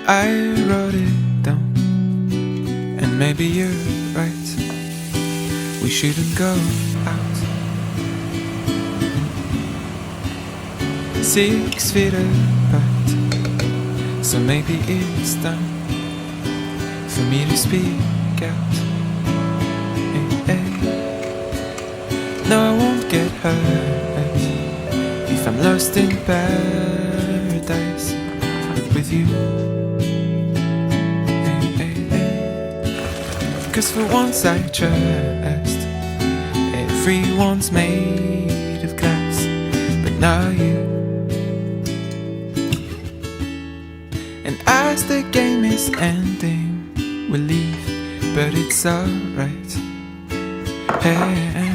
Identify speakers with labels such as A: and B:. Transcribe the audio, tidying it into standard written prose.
A: I wrote it down, and maybe you're right. We shouldn't go out 6 feet apart. So maybe it's time for me to speak out. Hey, hey. No, I won't get hurt if I'm lost in paradise with you. Hey, hey, hey. 'Cause for once I trust everyone's made of glass, but now you. And as the game is ending, we'll leave, but it's alright. Hey.